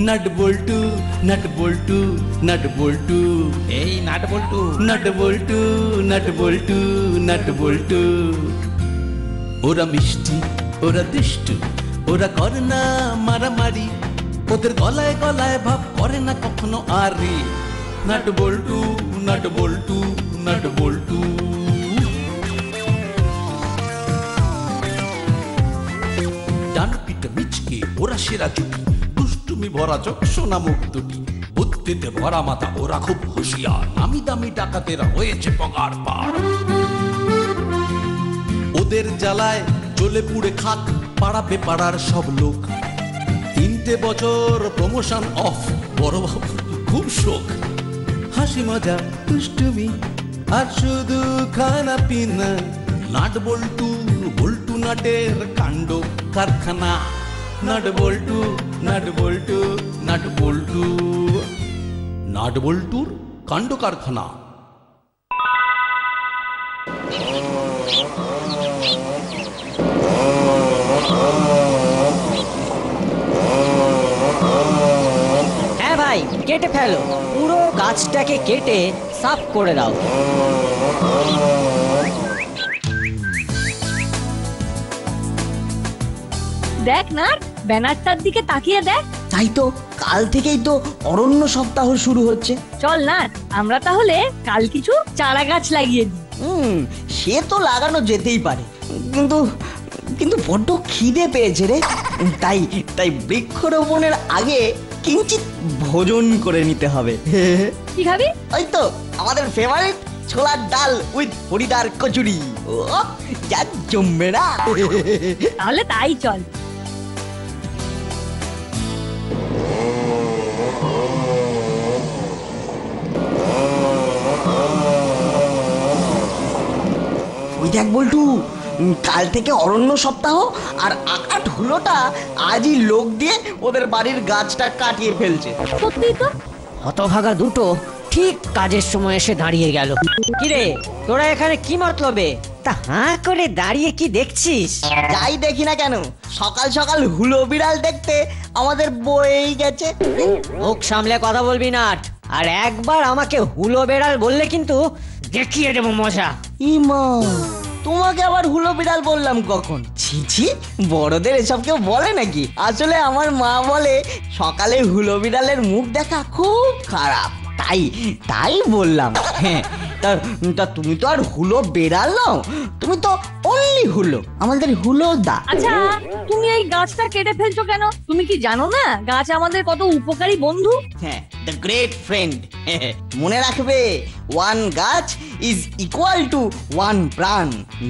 Nut বল্টু nut বল্টু nut বল্টু, এই nut বল্টু। Nut বল্টু nut বল্টু nut বল্টু। ওরা মিষ্টি, ওরা দুষ্টু, ওরা করে না মারামারি, ওদের গলায় গলায় ভাব করে না কখনো আরে। নাট বল্টু নাট বল্টু নাট বল্টু। ডান পিঠে মিচকে ওরা সেরা জুটি, দুষ্টুমি ভরা চোখ সোনা মুখ দুটি, বুদ্ধিতে ভরা মাথা ওরা খুব হুঁশিয়ার, নামি দামি ডাকাতেরা হয়েছে পগার পার। ওদের জ্বালায় জ্বলে পুড়ে খাক পাড়াবে পাড়ার সব লোক। 3টে বছর প্রমোশন অফ, বড় বাবু খুব শোক। হাসি মজা দুষ্টুমি আর শুধু খানা পিনা, নাট বল্টু বল্টু নাটের কাণ্ড কারখানা। নাট বল্টু নাট বল্টু নাট বল্টু, নাট বল্টুর কাণ্ড কারখানা। হ্যাঁ ভাই, কেটে ফেলো, পুরো গাছটাকে কেটে সাফ করে দাও। দেখ না, ব্যানারটার দিকে তাকিয়ে দেখ। তাই তো, কাল থেকেই তো অরণ্য সপ্তাহ শুরু হচ্ছে। চল না, আমরা তাহলে কাল কিছু চারা গাছ লাগিয়ে দিই। সে তো লাগানো যেতেই পারে, কিন্তু কিন্তু বড্ড খিদে পেয়েছে রে। তাই তাই বৃক্ষরোপণের আগে কিঞ্চিত ভোজন করে নিতে হবে। কি খাবি? ওই তো আমাদের ফেভারিট ছোলার ডাল উইথ হরিদার কচুরি। ও যা জমবে না। তাহলে তাই চল। ওই দেখ বল্টু, কাল থেকে অরণ্য সপ্তাহ, আর আকাট হুলোটা আজই লোক দিয়ে ওদের বাড়ির গাছটা কাটিয়ে ফেলছে। সত্যি তো, হতভাগা দুটো ঠিক কাজের সময় এসে দাঁড়িয়ে গেল। কিরে, তোরা এখানে কি মতলবে? তা হাঁ করে দাঁড়িয়ে কি দেখছিস? যাই দেখি না কেন, সকাল সকাল হুলো বিড়াল দেখতে আমাদের বয়েই গেছে। মুখ সামলে কথা বলবি না, আর একবার আমাকে হুলো বেড়াল বললে কিন্তু দেখিয়ে দেবো মজা। ইমা, তোমাকে আবার হুলো বিড়াল বললাম কখন? ছি ছি, বড়দের এসব কেউ বলে নাকি? আসলে আমার মা বলে সকালে হুলো বিড়ালের মুখ দেখা খুব খারাপ, তাই তাই বললাম। হ্যাঁ, তা তুমি তো আর হুলো বেড়াল নাও, তুমি তো অনলি হুলো, আমাদের হুলো দা। আচ্ছা তুমি এই গাছটা কেটে ফেলছো কেন? তুমি কি জানো না গাছ আমাদের কত উপকারী বন্ধু? হ্যাঁ, দ্য গ্রেট ফ্রেন্ড। মনে রাখবে, ওয়ান গাছ ইজ ইকুয়াল টু ওয়ান প্রাণ।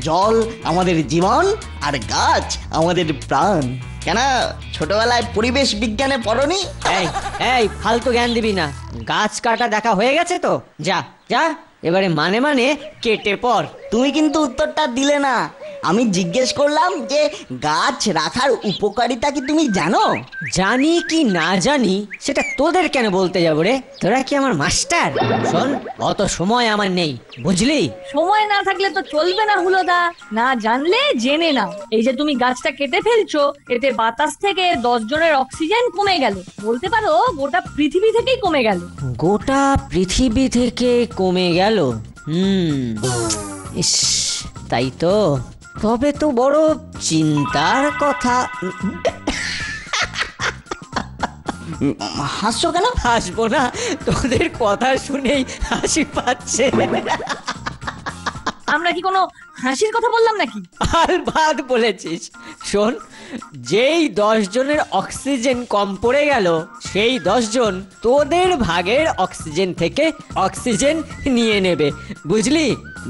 জল আমাদের জীবন, আর গাছ আমাদের প্রাণ। কেন ছোটবেলায় পরিবেশ বিজ্ঞানে পড়নি? এই এই ফালতু জ্ঞান দিবি না। গাছ কাটা দেখা হয়ে গেছে তো, যা যা এবারে মানে মানে কেটে পড়। তুমি কিন্তু উত্তরটা দিলে না। আমি জিজ্ঞেস করলাম যে গাছ রাখার উপকারিতা কি তুমি জানো? জানি কি না জানি সেটা তোদের কেন বলতে যাবো রে? তোরা কি আমার মাস্টার? শোন, অত সময় আমার নেই, বুঝলি? সময় না থাকলে তো চলবে না হুলোদা, না জানলে জেনে নাও। এই যে তুমি গাছটা কেটে ফেলছো, এতে বাতাস থেকে 10 জনের অক্সিজেন কমে গেল, বলতে পারো গোটা পৃথিবী থেকেই কমে গেল। গোটা পৃথিবী থেকে কমে গেল? ইস, তাই তো। তবে তো বড় চিন্তার কথা। হাসছো কেন? হাসবো না, তোদের কথা শুনেই হাসি পাচ্ছে। আমরা কি কোনো হাসির কথা বললাম নাকি? আলবাদ বলেছিস। শোন, যেই 10 জনের অক্সিজেন কম পড়ে গেল, সেই 10 জন তোদের ভাগের অক্সিজেন থেকে অক্সিজেন নিয়ে নেবে, বুঝলি?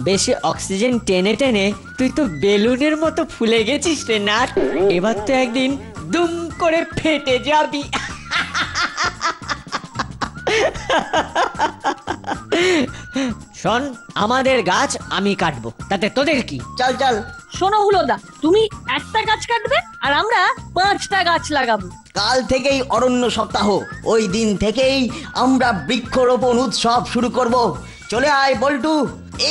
বেশি অক্সিজেন টেনে টেনে তুই তো বেলুনের মতো ফুলে গেছিস রে নাট। এবার তো একদিন দুম করে ফেটে যাবি। শোন, আমাদের গাছ আমি কাটবো, তাতে তোদের কি? চল চল। শোনো হুলোদা, তুমি একটা গাছ কাটবে আর আমরা 5টা গাছ লাগাবো। কাল থেকেই অরণ্য সপ্তাহ, ওই দিন থেকেই আমরা বৃক্ষরোপণ উৎসব শুরু করব। চলে আয় বল্টু,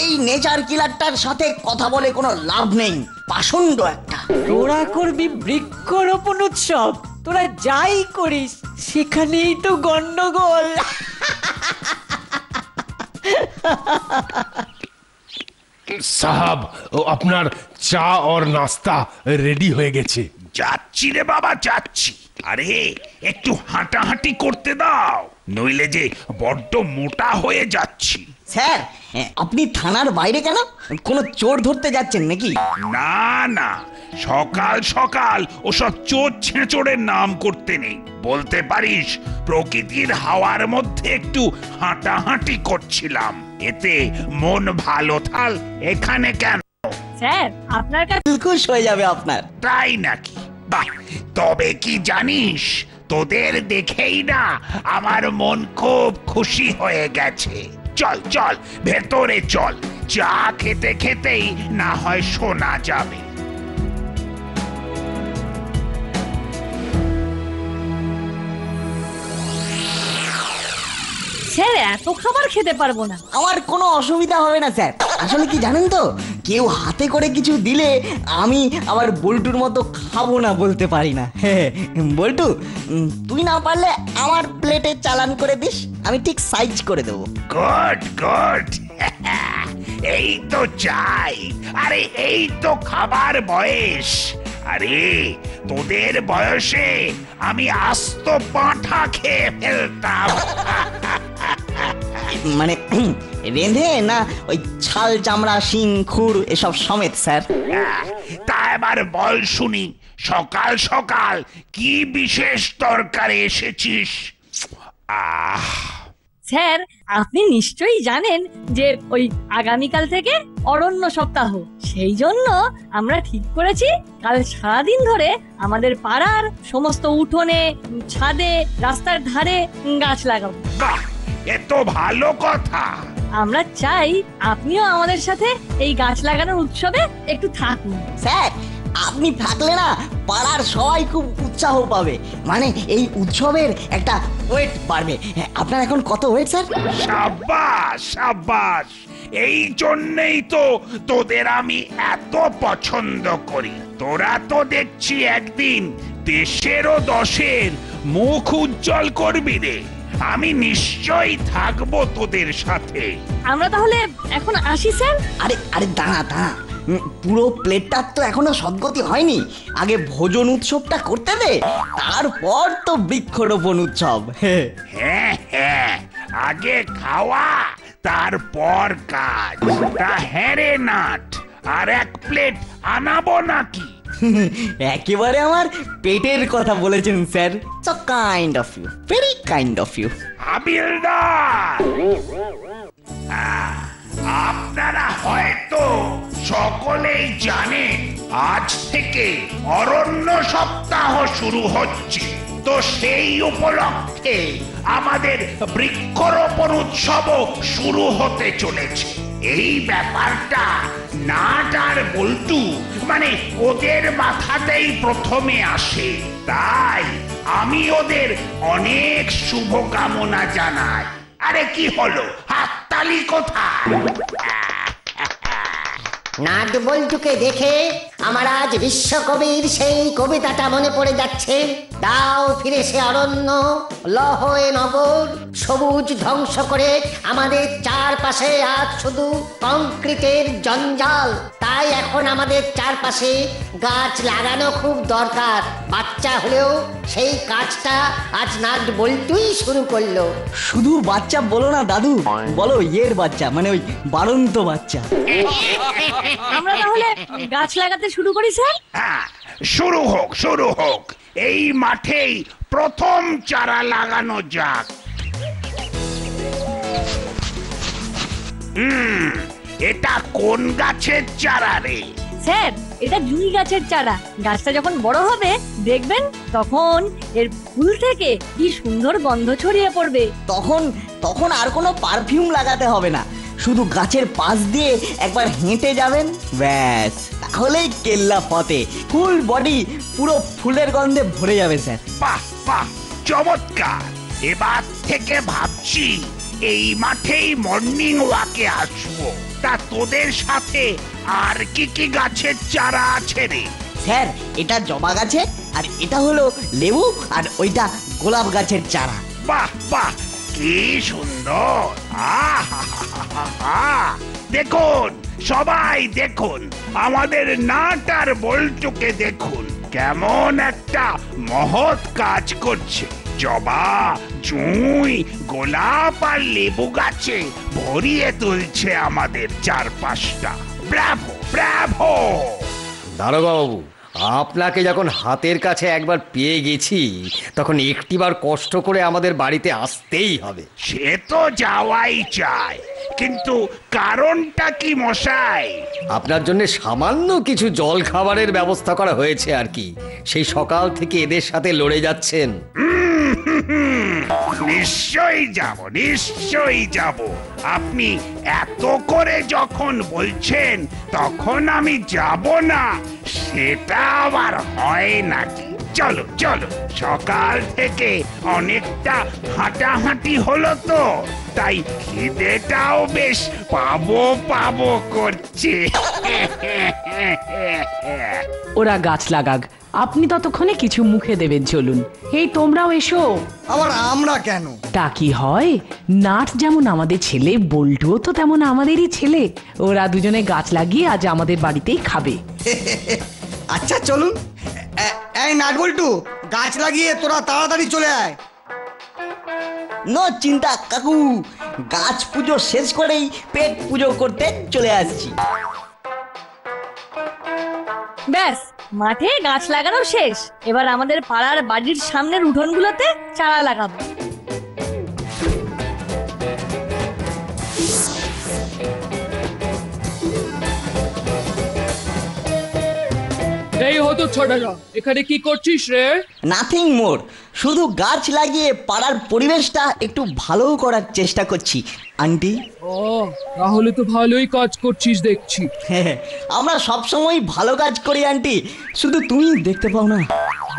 এই নেচার কিলারটার সাথে কথা বলে কোনো লাভ নেই, পাষণ্ড একটা। তোরা করবি বৃক্ষরোপণ উৎসব? তোরা যাই করিস সেখানেই তো গন্ডগোল। সাহাব, ও আপনার চা और নাস্তা রেডি হয়ে গেছে। যাচ্ছি রে বাবা, যাচ্ছি। আরে একটু হাঁটাহাঁটি করতে দাও, নইলে যে বড্ড মোটা হয়ে যাচ্ছি। স্যার, আপনি থানার বাইরে কেন? কোনো চোর ধরতে যাচ্ছেন নাকি? না না, সকাল সকাল ওসব চোর ছেঁচড়ের নাম করতে নেই। বলতে পারিস প্রকৃতির হাওয়ার মধ্যে একটু হাঁটাহাঁটি করছিলাম, এতে মন ভালো থাল। এখানে কেন? স্যার, আপনার কাছে খুশ হয়ে যাবে আপনার। তাই নাকি? বাহ, তবে কি জানিস, তোদের দেখেই না আমার মন খুব খুশি হয়ে গেছে। চল চল ভেতরে চল, চা খেতে খেতেই না হয় শোনা যাবে। স্যার, এত খাবার খেতে পারবো না। আমার কোনো অসুবিধা হবে না স্যার। আসলে কি জানেন তো, কেউ হাতে করে কিছু দিলে আমি আবার বল্টুর মতো খাবো না বলতে পারি না। বল্টু, তুই না পারলে আমার প্লেটে চালান করে দিস, আমি ঠিক সাইজ করে দেবো। গুড গুড, এই তো চাই। আরে এই তো খাবার বয়স। আরে তোদের বয়সে আমি আস্ত পাঁঠা খেয়ে ফেলতাম। মানে রেঁধে না, ওই ছাল চামড়া শিং খুর এসব সমেত স্যার। তা এবার বল শুনি, সকাল সকাল কি বিশেষ তরকারি এসেছিস? আহ, স্যার, আপনি নিশ্চয়ই জানেন যে ওই আগামীকাল থেকে অরণ্য সপ্তাহ। সেই জন্য আমরা ঠিক করেছি কাল সারাদিন ধরে আমাদের পাড়ার সমস্ত উঠোনে, ছাদে, রাস্তার ধারে গাছ লাগাবো। বাহ, এ তো ভালো কথা। আমরা চাই আপনিও আমাদের সাথে এই গাছ লাগানোর উৎসবে একটু থাকুন। স্যার, আপনি থাকলে না পাড়ার সবাই খুব উৎসাহ পাবে। মানে এই উৎসবের একটা ওয়েট বাড়বে। আপনার এখন কত ওয়েট স্যার? সাব্বাস সাব্বাস, এই জন্যই তো তোদের আমি এত পছন্দ করি। তোরা তো দেখছি একদিন দেশেরও দশের মুখ উজ্জ্বল করবি রে। আমি নিশ্চয়ই থাকবো তোদের সাথে। আমরা তাহলে এখন আসি স্যার। আরে আরে দাঁড়া দাঁড়া, পুরো প্লেটটার তো এখনো সদ্গতি হয়নি। আগে ভোজন উৎসবটা করতে দে, তারপর তো বৃক্ষরোপণ উৎসব। হ্যাঁ হ্যাঁ, আগে খাওয়া তারপর কাজ। তা হ্যাঁ রে নাট, আর এক প্লেট আনাবো নাকি? একেবারে আমার পেটের কথা বলেছেন sir. So kind of you, very kind of you. হাবিলদার, আপনারা হয়তো সকলেই জানেন আজ থেকে অরণ্য সপ্তাহ শুরু হচ্ছে। তো সেই উপলক্ষে আমাদের বৃক্ষরোপণ উৎসবও শুরু হতে চলেছে। এই ব্যাপারটা নাট আর বল্টু মানে ওদের মাথাতেই প্রথমে আসে, তাই আমি ওদের অনেক শুভকামনা জানাই। আরে কি হলো, হাততালি কোথায়? নাট বল্টুকে দেখে আমার আজ বিশ্বকবির সেই কবিতাটা মনে পড়ে যাচ্ছে। দাও ফিরে সে অরণ্য, লহয়ে নগর, সবুজ ধ্বংস করে আমাদের চারপাশে আজ শুধু কংক্রিটের জঞ্জাল। তাই এখন আমাদের চারপাশে গাছ লাগানো খুব দরকার। বাচ্চা হলেও সেই কাজটা আজ নাট বল্টুই শুরু করলো। শুধু বাচ্চা বলো না দাদু, বলো ইয়ের বাচ্চা, মানে ওই বাড়ন্ত বাচ্চা। আমরা তাহলে গাছ লাগাতে শুরু করি স্যার। হ্যাঁ, শুরু হোক শুরু হোক। এই মাঠেই প্রথম চারা লাগানো যাক। এটা কোন গাছের চারা রে? স্যার, এটা জুঁই গাছের চারা। গাছটা যখন বড় হবে দেখবেন, তখন এর ফুল থেকে কি সুন্দর গন্ধ ছড়িয়ে পড়বে। তখন তখন আর কোনো পারফিউম লাগাতে হবে না, শুধু গাছের পাশ দিয়ে একবার হেঁটে যাবেন, ব্যাস, তাহলেই কেল্লা ফতে। ফুল বডি পুরো ফুলের গন্ধে ভরে যাবে স্যার। বাহ বাহ, চমৎকার। এবার থেকে ভাবছি এই মাঠেই মর্নিং ওয়াকে আসবো। তা তোদের সাথে আর কি কি গাছের চারা আছে রে? স্যার এটা জবা গাছে, আর এটা হলো লেবু, আর ওইটা গোলাপ গাছের চারা। বাহ বাহ, কি সুন্দর! আহা! দেখুন সবাই দেখুন, আমাদের নাট আর বল্টুকে দেখুন কেমন একটা মহৎ কাজ করছে। জবা, জুঁই, গোলাপ আর লেবু গাছে ভরিয়ে তুলছে আমাদের চারপাশটা। Bravo Bravo! দারোগাবাবু, আপনাকে যখন হাতের কাছে একবার পেয়ে গেছি তখন একটিবার কষ্ট করে আমাদের বাড়িতে আসতেই হবে। সে তো যাওয়াই চাই, কিন্তু কারণটা কি মশাই? আপনার জন্য সামান্য কিছু জল খাবারের ব্যবস্থা করা হয়েছে আর কি। সেই সকাল থেকে এদের সাথে লড়ে যাচ্ছেন। নিশ্চয়ই যাব, নিশ্চয়ই যাব। আপনি এত করে যখন বলছেন তখন আমি যাব না, সেটা আবার হয় নাকি? চলো চলো, সকাল থেকে অনেকটা হাঁটাহাঁটি হলো তো, তাই খিদেটাও বেশ পাবো পাবো করছে। ওরা গাছ লাগাক, আপনি ততক্ষণে কিছু মুখে দেবেন। চলুন, এই তোমরাও এসো। আবার আমরা কেন? তা কি হয়, নাট যেমন আমাদের ছেলে, বল্টুও তো তেমন আমাদেরই ছেলে। ওরা দুজনে গাছ লাগিয়ে আজ আমাদের বাড়িতেই খাবে। আচ্ছা চলুন। এই নাট বল্টু, গাছ লাগিয়ে তোরা তাড়াতাড়ি চলে আয়। নো চিন্তা কাকু, গাছ পুজো শেষ করেই পেট পুজো করতে চলে আসছি। ব্যাস, মাঠে গাছ লাগানো শেষ। এবার আমাদের পাড়ার বাড়ির সামনের উঠোনগুলোতে চারা লাগাবো। এই হতো ছোটরা, এখানে কি করছিস রে? নাথিং মোর, শুধু গাছ লাগিয়ে পাড়ার পরিবেশটা একটু ভালো করার চেষ্টা করছি আন্টি। ও, তাহলে তো ভালোই কাজ করছিস দেখছি। হ্যাঁ, আমরা সবসময় ভালো কাজ করি আন্টি, শুধু তুমি দেখতে পাও না।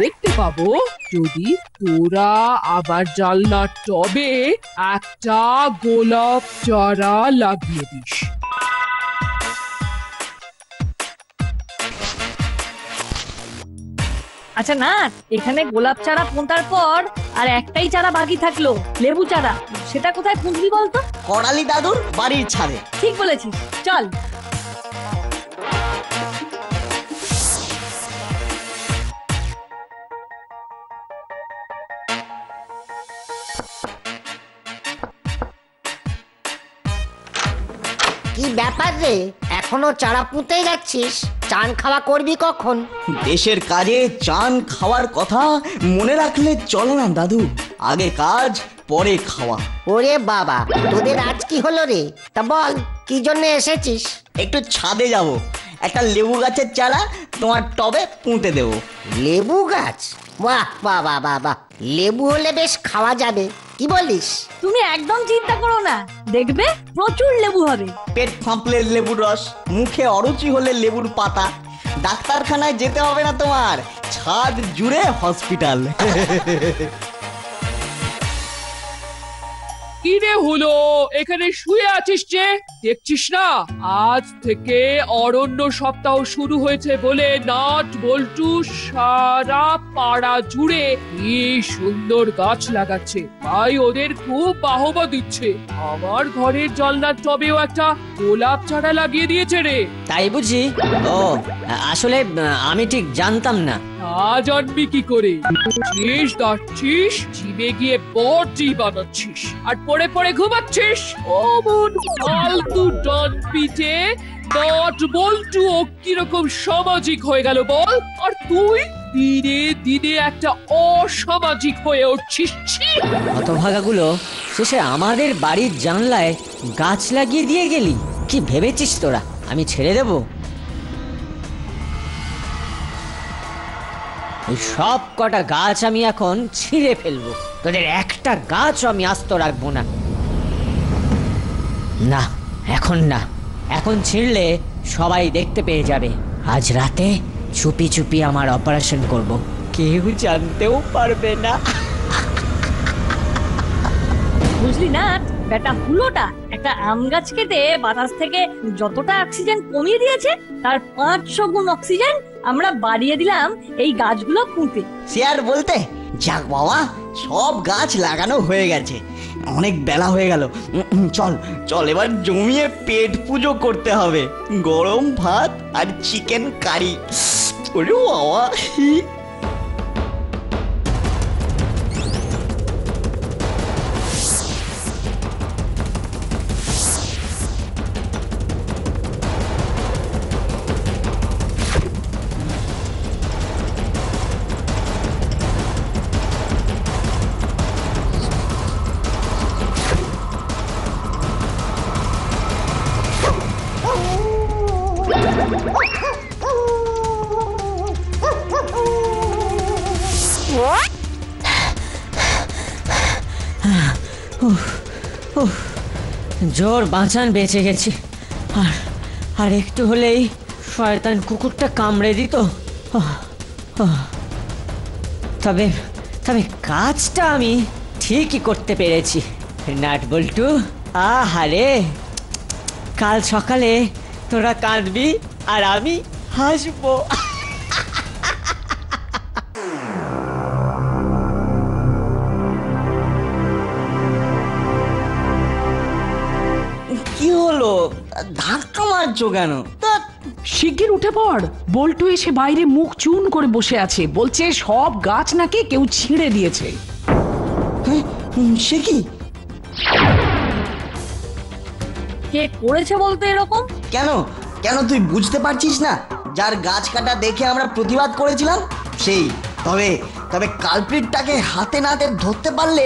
দেখতে পাবো যদি তোরা আবার জানলার টবে একটা গোলাপ চারা লাগিয়ে দিস। আচ্ছা না, এখানে গোলাপ চারা পোঁতার পর আর একটাই চারা বাকি থাকলো, লেবু চারা। সেটা কোথায় পুঁতবি বলতো? করালি দাদুর বাড়ির ছাদে। ঠিক বলেছিস, চল। কি ব্যাপার রে, এখনো চারা পুঁতে যাচ্ছিস? চান খাওয়া করবি কখন? দেশের কাজে চান খাওয়ার কথা মনে রাখলে চলে না দাদু। আগে কাজ পরে খাওয়া। ওরে বাবা, তোদের আজ কি হলো রে? তা বল, কি জন্য এসেছিস? একটু ছাদে যাব, একটা লেবু গাছের চারা তোমার টবে পুঁতে দেব। লেবু গাছ? বাহ বাহ বাহ বাহ বাহ, লেবু হলে বেশ খাওয়া যাবে। কি বলিস? তুমি একদম চিন্তা করো না, দেখবে প্রচুর লেবু হবে। পেট ফাঁপলে লেবুর রস, মুখে অরুচি হলে লেবুর পাতা। ডাক্তারখানায় যেতে হবে না তোমার, ছাদ জুড়ে হসপিটাল। কি রে হলো, এখানে শুয়ে আছিস যে? দেখছিস না আজ থেকে অরণ্য সপ্তাহ শুরু হয়েছে বলে নাট বল্টু সারা পাড়া জুড়ে কি সুন্দর গাছ লাগাচ্ছে, তাই ওদের খুব বাহবা দিচ্ছে। আমার ঘরের জানলার টবেও একটা গোলাপ চারা লাগিয়ে দিয়েছে রে। তাই বুঝি? ও, আসলে আমি ঠিক জানতাম না। তা জানবি কি করে? চিস দাচ্ছিস, জিমে গিয়ে বডি বানাচ্ছিস আর পড়ে পড়ে ঘুমাচ্ছিস। ও মন ফালতু ডন পিটে নাট বল্টু ও কিরকম সামাজিক হয়ে গেল বল, আর তুই দিনে দিনে একটা অসামাজিক হয়ে উঠছিস। হতভাগাগুলো, শেষে আমাদের বাড়ির জানলায় গাছ লাগিয়ে দিয়ে গেলি। কি ভেবেছিস তোরা আমি ছেড়ে দেব? এই সব কটা গাছ আমি এখন ছিঁড়ে ফেলবো, তোদের একটা গাছও আমি আস্ত রাখবো না। না, এখন না, এখন ছিঁড়লে সবাই দেখতে পেয়ে যাবে। আজ রাতে চুপি চুপি আমার অপারেশন করব, কেউ জানতেও পারবে না। বুঝলি না, বেটা হুলোটা একটা আম গাছ কেটে বাতাস থেকে যতটা অক্সিজেন কমিয়ে দিয়েছে তার 500 গুণ অক্সিজেন আমরা বাড়িয়ে দিলাম এই গাছগুলো পুঁতে। সে আর বলতে, যাক বাবা, সব গাছ লাগানো হয়ে গেছে, অনেক বেলা হয়ে গেল। চল চল, এবার জমিয়ে পেট পুজো করতে হবে। গরম ভাত আর চিকেন কারি, ওরে বাবা। জোর বাঁচান, বেঁচে গেছি। আর একটু হলেই শয়তান কুকুরটা কামড়ে দিত। তবে তবে কাজটা আমি ঠিকই করতে পেরেছি। নাট বল্টু, আহারে, কাল সকালে তোরা কাঁদবি আর আমি হাসবো। কি হলো, ধাক্কা মারছো কেন? শিগগির উঠে পড়। বল্টু এসে বাইরে মুখ চুন করে বসে আছে, বলছে সব গাছ নাকি কেউ ছিঁড়ে দিয়েছে। সে কি? কে করেছে বলতে এরকম? কেন কেন তুই বুঝতে পারছিস না? যার গাছ কাটা দেখে আমরা প্রতিবাদ করেছিলাম সেই। তবে তবে কালপ্রিটটাকে হাতে নাতে ধরতে পারলে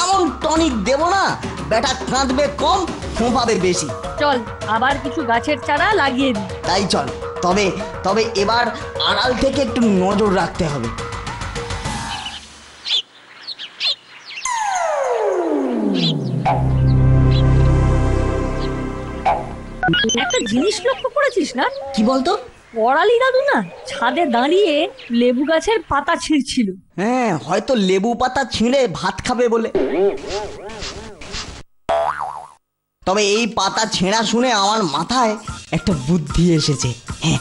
এমন টনিক দেব না, বেটা কাঁদবে কম, ফোঁপাবে বেশি। চল আবার কিছু গাছের চারা লাগিয়ে দিই। তাই চল। তবে তবে এবার আড়াল থেকে একটু নজর রাখতে হবে। একটা জিনিস লক্ষ্য করেছিস না? কি বলতো? করালি দাদু না ছাদে দাঁড়িয়ে লেবু গাছের পাতা ছিঁড়ছিল। হ্যাঁ, হয়তো লেবু পাতা ছিঁড়ে ভাত খাবে বলে। তবে এই পাতা ছেঁড়া শুনে আমার মাথায় একটা বুদ্ধি এসেছে। হ্যাঁ,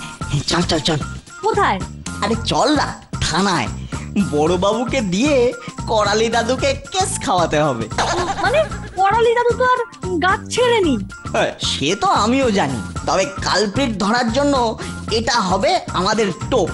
চল চল চল। কোথায়? আরে চল না, থানায়। বড়বাবুকে দিয়ে করালি দাদুকে কেস খাওয়াতে হবে। মানে করালি দাদু তো আর গাছ ছেড়েনি। সে তো আমিও জানি, তবে কালপ্রিট ধরার জন্য এটা হবে আমাদের টোপ।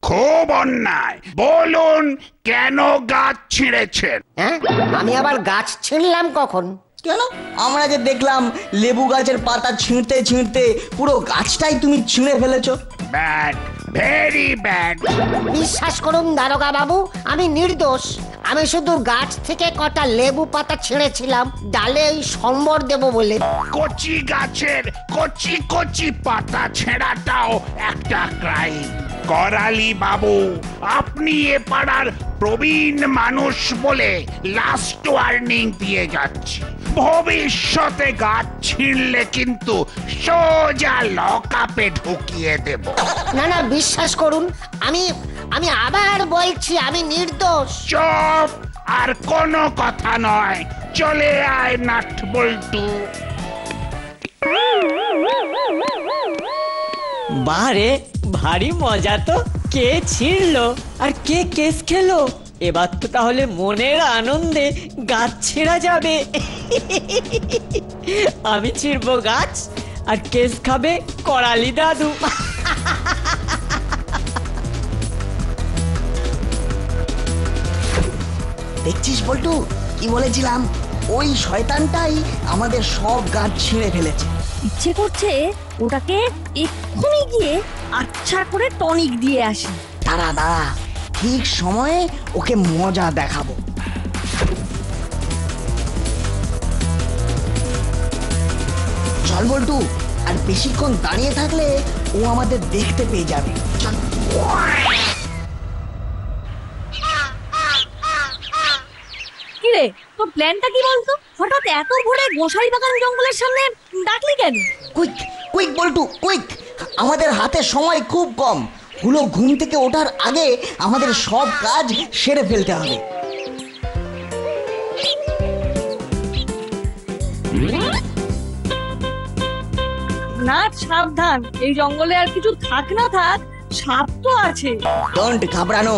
খুব অন্যায়, বলুন কেন গাছ ছিঁড়েছেন? হ্যাঁ, আমি আবার গাছ ছিঁড়লাম কখন? কেন? আমরা যে দেখলাম লেবু গাছের পাতা ছিঁড়তে ছিঁড়তে পুরো গাছটাই তুমি ছিঁড়ে ফেলেছো। Bad, very bad. বিশ্বাস করুন দারোগা বাবু, আমি নির্দোষ। আমি শুধু গাছ থেকে কটা লেবু পাতা ছিঁড়েছিলাম ডালে ওই সম্বর দেব বলে। কচি গাছের কচি কচি পাতা ছেঁড়াটাও একটা ক্রাইম। করালি বাবু, আপনি এ পাড়ার প্রবীণ মানুষ বলে লাস্ট ওয়ার্নিং দিয়ে যাচ্ছি। ভবিষ্যতে গাছ ছিঁড়লে কিন্তু সোজা লকআপে ঢুকিয়ে দেব। না না, বিশ্বাস করুন, আমি আমি আবার বলছি আমি নির্দোষ। চুপ, আর কোনো কথা নয়। চলে আয় নাট বল্টু। বারে ভারী মজা তো। কে ছিঁড়লো আর কে কেস খেলো? এবার তো তাহলে মনের আনন্দে গাছ ছেঁড়া যাবে। আমি ছিঁড়বো গাছ আর কেস খাবে করালি দাদু। দেখছিস বল্টু, কি বলেছিলাম? ওই শয়তানটাই আমাদের সব গাছ ছিঁড়ে ফেলেছে। ইচ্ছে করছে ওটাকে এক্ষুনি গিয়ে আচ্ছা করে টনিক দিয়ে আসি। দাঁড়া দাঁড়া, ঠিক সময়ে ওকে মজা দেখাবো। চল বল্টু, আর বেশিক্ষণ দাঁড়িয়ে থাকলে ও আমাদের দেখতে পেয়ে যাবে। চল। কিরে, তোর প্ল্যানটা কি বলতো? হঠাৎ এত ভোরে গোসাই বাগান জঙ্গলের সামনে ডাকলি কেন? কুইক কুইক বল্টু কুইক, আমাদের হাতে সময় খুব কম। হুলো ঘুম থেকে ওঠার আগে আমাদের সব কাজ সেরে ফেলতে হবে। না, সাবধান, এই জঙ্গলে আর কিছু থাক না থাক, সাপ তো আছে। ডোন্ট ঘাবড়ানো।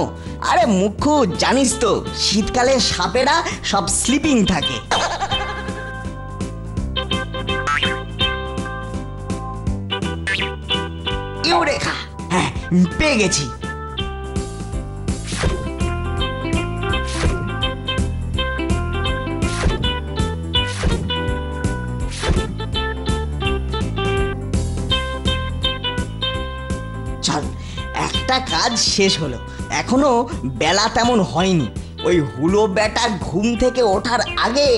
আরে মুখ্য, জানিস তো শীতকালে সাপেরা সব স্লিপিং থাকে। ইউরেকা, হ্যাঁ পেয়ে গেছি। চল, একটা কাজ শেষ হলো, এখনো বেলা তেমন হয়নি। ওই হুলো বেটা ঘুম থেকে ওঠার আগে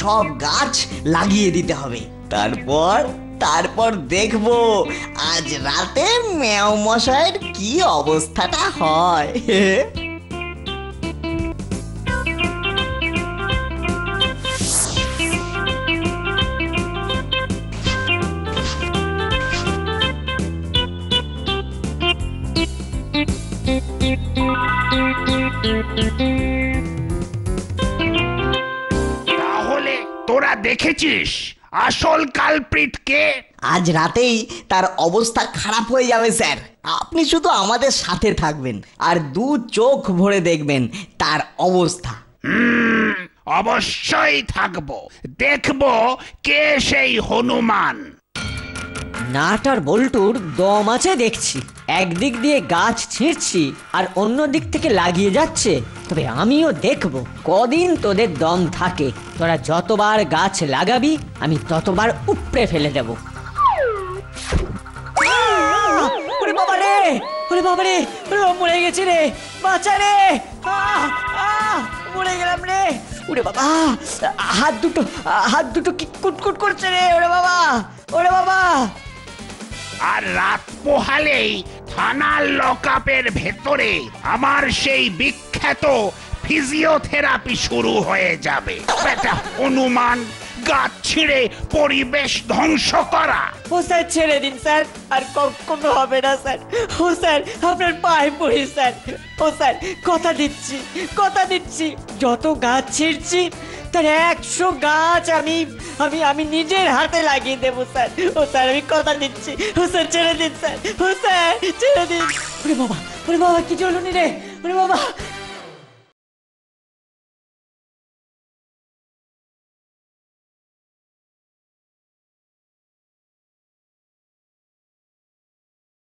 সব গাছ লাগিয়ে দিতে হবে। তারপর দেখবো আজ রাতে ম্যাও মশাইয়ের কি অবস্থাটা হয়। তাহলে তোরা দেখেছিস আসল কালপ্রিট কে? আজ রাতেই তার অবস্থা খারাপ হয়ে যাবে স্যার। আপনি শুধু আমাদের সাথে থাকবেন আর 2 চোখ ভরে দেখবেন তার অবস্থা। অবশ্যই থাকবো, দেখবো কে সেই হনুমান। নাট আর বল্টুর দম আছে দেখছি। একদিক দিয়ে গাছ ছিঁড়ছি আর অন্য দিক থেকে লাগিয়ে যাচ্ছে। তবে আমিও দেখবো কদিন তোদের দম থাকে। তোরা যতবার গাছ লাগাবি আমি ততবার উপড়ে ফেলে দেব। ওরে বাবা রে, ওরে বাবা রে, ওরে বাবা, মরে গেছি রে, বাঁচা রে, মরে গেলাম রে। ওরে বাবা, হাত দুটো কি কুটকুট করছে রে। ওরে বাবা, ওরে বাবা। আর রাত পোহালেই থানার লকআপের ভেতরে আমার সেই বিখ্যাত ফিজিওথেরাপি শুরু হয়ে যাবে। বেটা হনুমান, গাছ ছিঁড়ে পরিবেশ ধ্বংস করা। ও স্যার, ছেড়ে দিন স্যার, আর কখনো হবে না স্যার। ও স্যার, আপনার পায়ে পড়ি স্যার। ও স্যার, কথা দিচ্ছি যত গাছ ছিঁড়ছি তার 100 গাছ আমি নিজের হাতে লাগিয়ে দেবো স্যার। ও স্যার, আমি কথা দিচ্ছি। ও স্যার, ছেড়ে দিন স্যার। ও স্যার, ছেড়ে দিন। ওরে বাবা, কি চলুনি রে। ওরে বাবা,